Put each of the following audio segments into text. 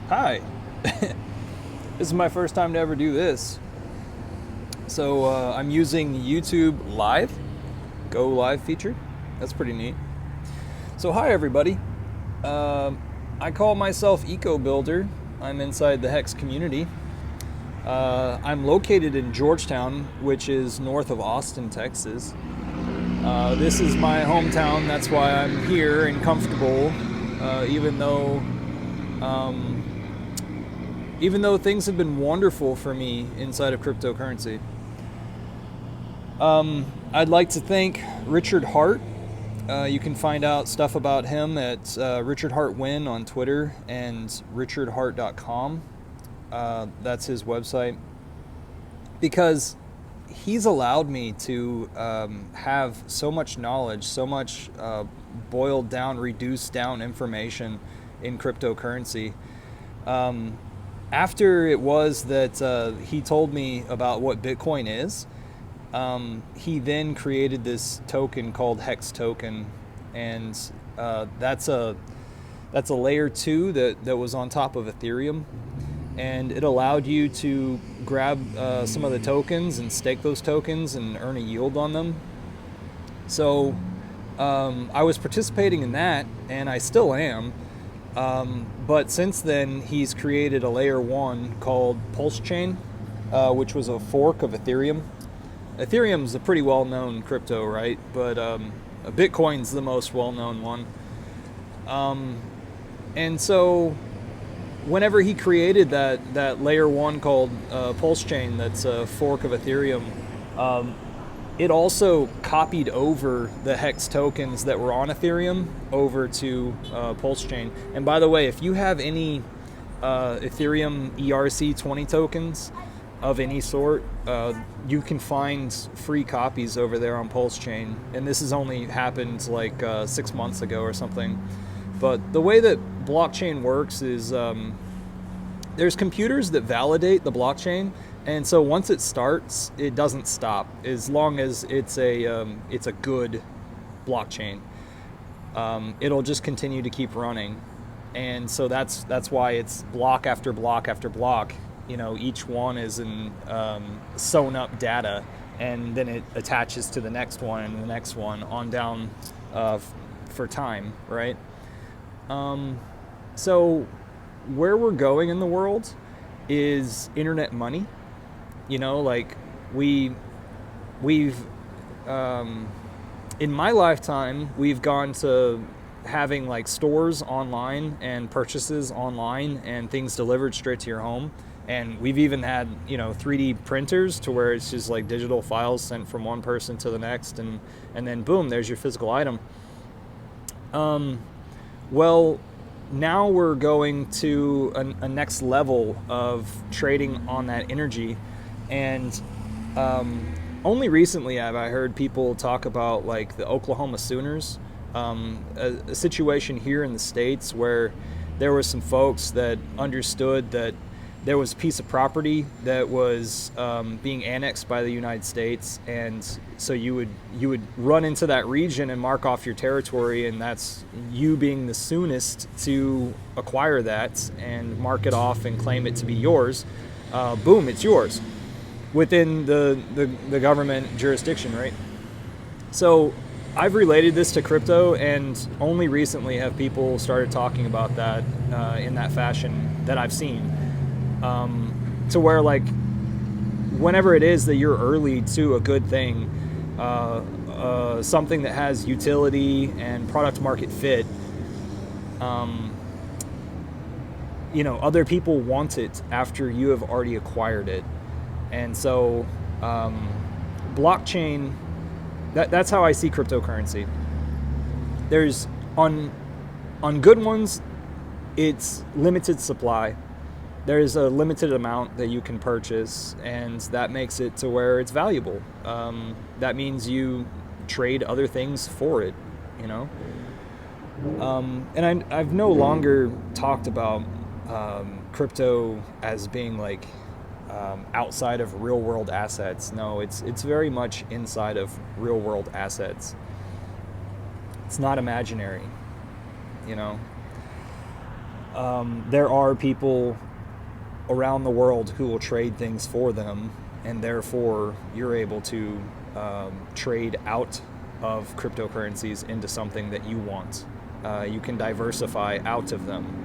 Hi. This is my first time to ever do this. So I'm using YouTube Live, Go Live feature. That's pretty neat. So hi everybody. I call myself Eco Builder. I'm inside the Hex community. I'm located in Georgetown, which is north of Austin, Texas. This is my hometown. That's why I'm here and comfortable, even though um, even though things have been wonderful for me inside of cryptocurrency. I'd like to thank Richard Hart. You can find out stuff about him at Richard Hart Win on Twitter and richardhart.com. That's his website. Because he's allowed me to have so much knowledge, so much boiled down, reduced down information in cryptocurrency. After it was that he told me about what Bitcoin is, he then created this token called Hex token, and that's a layer 2 that was on top of Ethereum, and it allowed you to grab some of the tokens and stake those tokens and earn a yield on them. So I was participating in that, and I still am. But since then, he's created a layer 1 called Pulse Chain, which was a fork of Ethereum. Ethereum's a pretty well-known crypto, right? But Bitcoin's the most well-known one. And so whenever he created that layer 1 called Pulse Chain, that's a fork of Ethereum, it also copied over the Hex tokens that were on Ethereum over to Pulse Chain. And by the way, if you have any Ethereum ERC20 tokens of any sort, you can find free copies over there on Pulse Chain. And this has only happened like 6 months ago or something. But the way that blockchain works is there's computers that validate the blockchain, and so once it starts, it doesn't stop as long as it's a good blockchain. It'll just continue to keep running, and so that's why it's block after block after block. You know, each one is in sewn up data, and then it attaches to the next one and the next one on down for time, right? So where we're going in the world is internet money. You know, like we've in my lifetime, we've gone to having like stores online and purchases online and things delivered straight to your home. And we've even had, 3D printers to where it's just like digital files sent from one person to the next, and then boom, there's your physical item. Well, now we're going to a next level of trading on that energy, and only recently have I heard people talk about like the Oklahoma Sooners, a situation here in the States where there were some folks that understood that there was a piece of property that was being annexed by the United States, and so you would run into that region and mark off your territory, and that's you being the soonest to acquire that and mark it off and claim it to be yours. Boom, it's yours within the government jurisdiction, right? So I've related this to crypto, and only recently have people started talking about that in that fashion that I've seen. To where like whenever it is that you're early to a good thing, something that has utility and product market fit, other people want it after you have already acquired it. And so blockchain, that's how I see cryptocurrency. There's on good ones, it's limited supply. There's a limited amount that you can purchase, and that makes it to where it's valuable. That means you trade other things for it, And I've no longer talked about crypto as being like outside of real world assets. No, it's very much inside of real world assets. It's not imaginary, there are people around the world who will trade things for them, and therefore you're able to trade out of cryptocurrencies into something that you want. You can diversify out of them.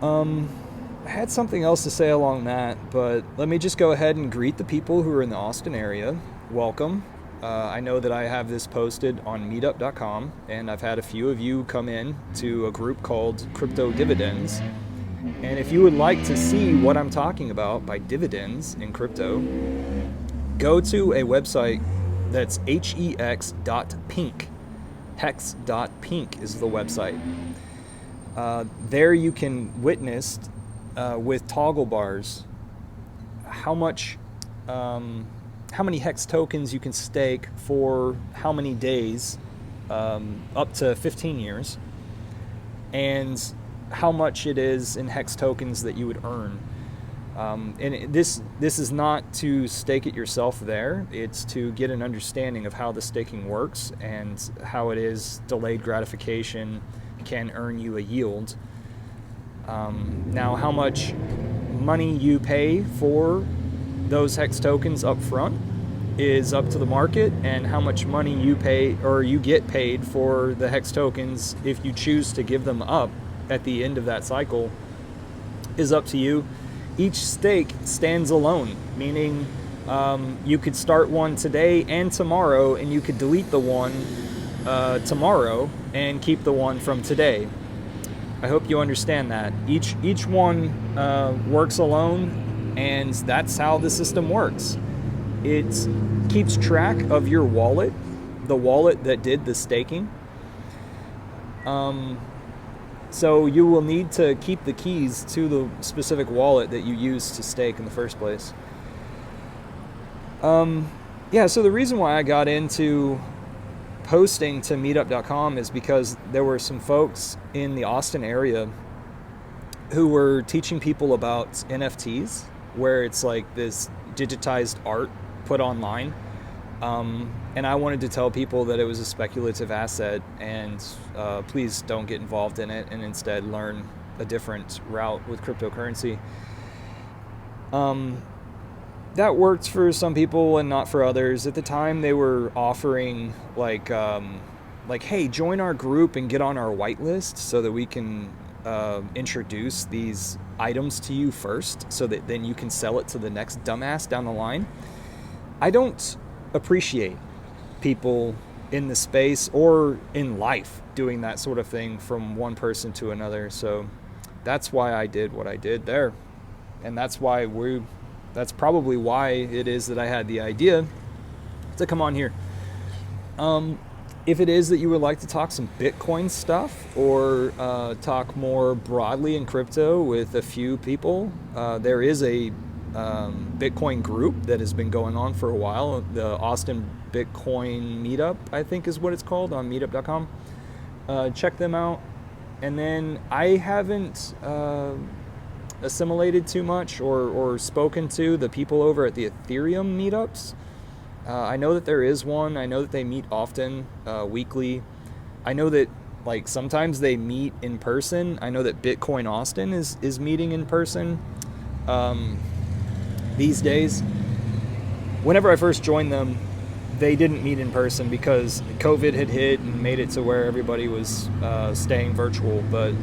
I had something else to say along that, but let me just go ahead and greet the people who are in the Austin area. Welcome. I know that I have this posted on meetup.com, and I've had a few of you come in to a group called Crypto Dividends. And if you would like to see what I'm talking about by dividends in crypto, go to a website that's HEX.pink. Hex.pink is the website. There you can witness with toggle bars how many hex tokens you can stake for how many days, up to 15 years, and how much it is in hex tokens that you would earn. And this is not to stake it yourself there. It's to get an understanding of how the staking works and how it is delayed gratification can earn you a yield. Now, how much money you pay for those hex tokens up front is up to the market, and how much money you pay or you get paid for the hex tokens if you choose to give them up at the end of that cycle is up to you. Each stake stands alone, meaning you could start one today and tomorrow, and you could delete the one tomorrow and keep the one from today. I hope you understand that. Each one works alone, and that's how the system works. It keeps track of your wallet, the wallet that did the staking. So you will need to keep the keys to the specific wallet that you used to stake in the first place. Yeah, so the reason why I got into posting to meetup.com is because there were some folks in the Austin area who were teaching people about NFTs, where it's like this digitized art put online. And I wanted to tell people that it was a speculative asset, and please don't get involved in it, and instead learn a different route with cryptocurrency. That worked for some people and not for others. At the time, they were offering like, hey, join our group and get on our whitelist so that we can introduce these items to you first, so that then you can sell it to the next dumbass down the line. I don't appreciate people in the space or in life doing that sort of thing from one person to another. So that's why I did what I did there. And that's probably why it is that I had the idea to come on here. If it is that you would like to talk some Bitcoin stuff, or talk more broadly in crypto with a few people, there is a Bitcoin group that has been going on for a while. The Austin Bitcoin Meetup, I think is what it's called, on meetup.com. Check them out. And then I haven't assimilated too much or spoken to the people over at the Ethereum meetups. I know that there is one. I know that they meet often, weekly. I know that like sometimes they meet in person. I know that Bitcoin Austin is meeting in person these days. Whenever I first joined them, they didn't meet in person because COVID had hit and made it to where everybody was staying virtual. But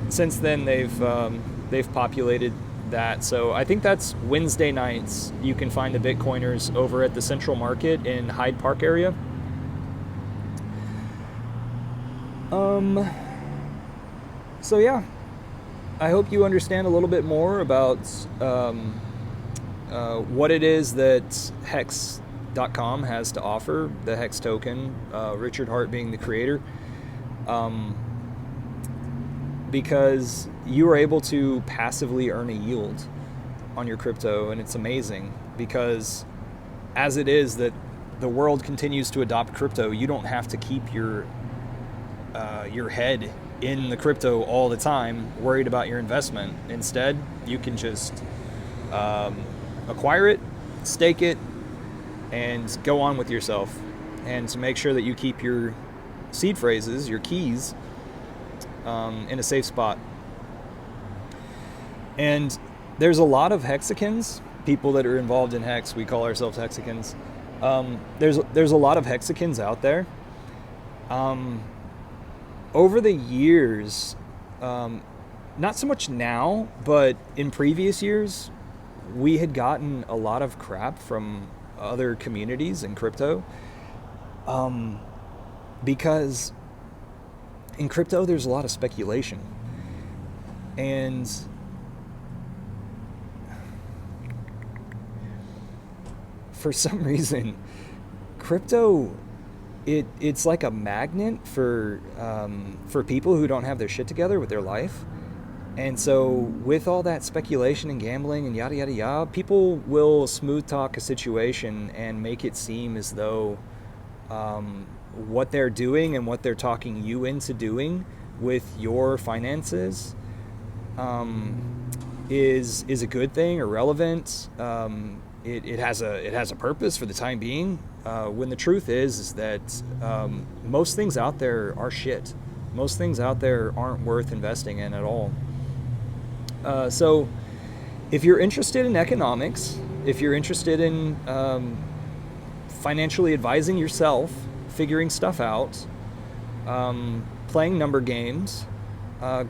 since then, they've populated that. So I think that's Wednesday nights. You can find the Bitcoiners over at the Central Market in Hyde Park area. So yeah, I hope you understand a little bit more about what it is that Hex.com has to offer, the Hex token, Richard Hart being the creator, because you are able to passively earn a yield on your crypto, and it's amazing because as it is that the world continues to adopt crypto, you don't have to keep your head in the crypto all the time worried about your investment. Instead, you can just acquire it, stake it, and go on with yourself. And to make sure that you keep your seed phrases, your keys, in a safe spot. And there's a lot of hexicans, people that are involved in Hex. We call ourselves hexicans. There's a lot of hexicans out there. Over the years, not so much now, but in previous years, we had gotten a lot of crap from other communities in crypto, because in crypto there's a lot of speculation, and for some reason crypto, it's like a magnet for people who don't have their shit together with their life. And so with all that speculation and gambling and yada yada yada, people will smooth talk a situation and make it seem as though what they're doing and what they're talking you into doing with your finances is a good thing or relevant. It has a purpose for the time being, when the truth is that most things out there are shit. Most things out there aren't worth investing in at all. So if you're interested in economics, if you're interested in financially advising yourself, figuring stuff out, playing number games,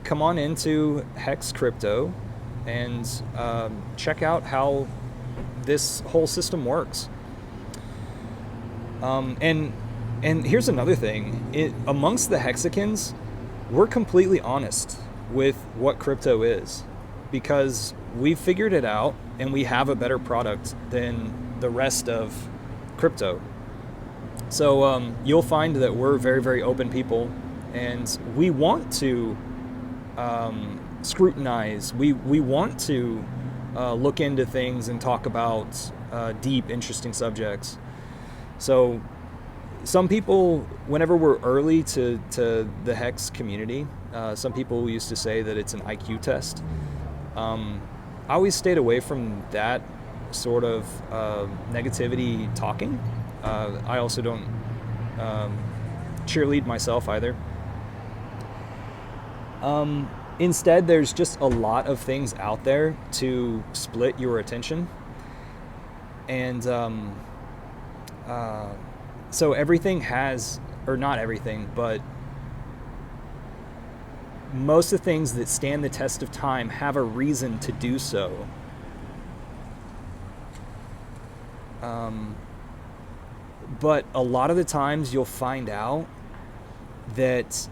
come on into Hex Crypto and check out how this whole system works. And here's another thing. Amongst the hexicans, we're completely honest with what crypto is, because we've figured it out and we have a better product than the rest of crypto. So you'll find that we're very, very open people, and we want to scrutinize. We want to look into things and talk about deep, interesting subjects. So some people, whenever we're early to the Hex community, some people used to say that it's an IQ test. I always stayed away from that sort of negativity talking. I also don't cheerlead myself either. Instead, there's just a lot of things out there to split your attention. And so everything has, or not everything, but most of the things that stand the test of time have a reason to do so. But a lot of the times you'll find out that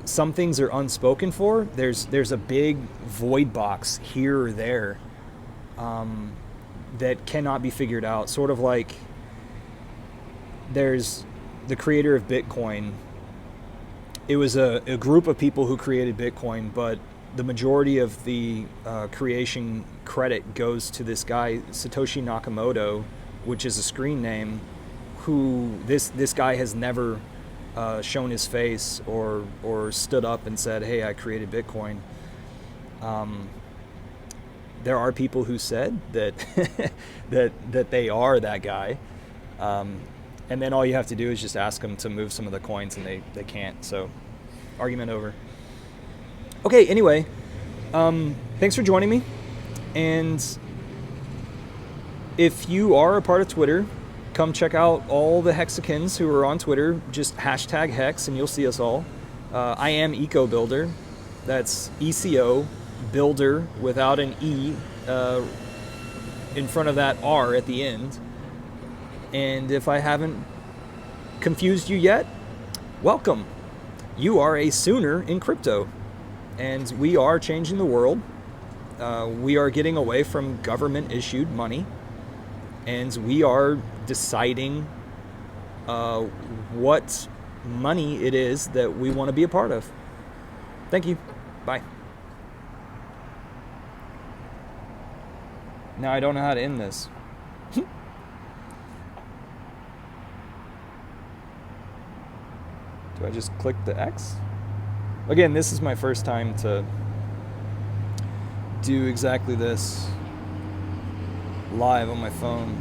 some things are unspoken for. There's a big void box here or there that cannot be figured out. Sort of like there's the creator of Bitcoin. It was a group of people who created Bitcoin, but the majority of the creation credit goes to this guy, Satoshi Nakamoto, which is a screen name, who this guy has never shown his face or stood up and said, hey, I created Bitcoin. There are people who said that that they are that guy. And then all you have to do is just ask them to move some of the coins, and they can't. So, argument over. Okay, anyway, thanks for joining me. And if you are a part of Twitter, come check out all the hexicans who are on Twitter. Just hashtag Hex, and you'll see us all. I am Eco Builder. That's ECO Builder without an E in front of that R at the end. And if I haven't confused you yet, welcome. You are a Sooner in crypto, and we are changing the world. We are getting away from government-issued money, and we are deciding what money it is that we want to be a part of. Thank you. Bye. Now I don't know how to end this. Do I just click the X? Again, this is my first time to do exactly this live on my phone.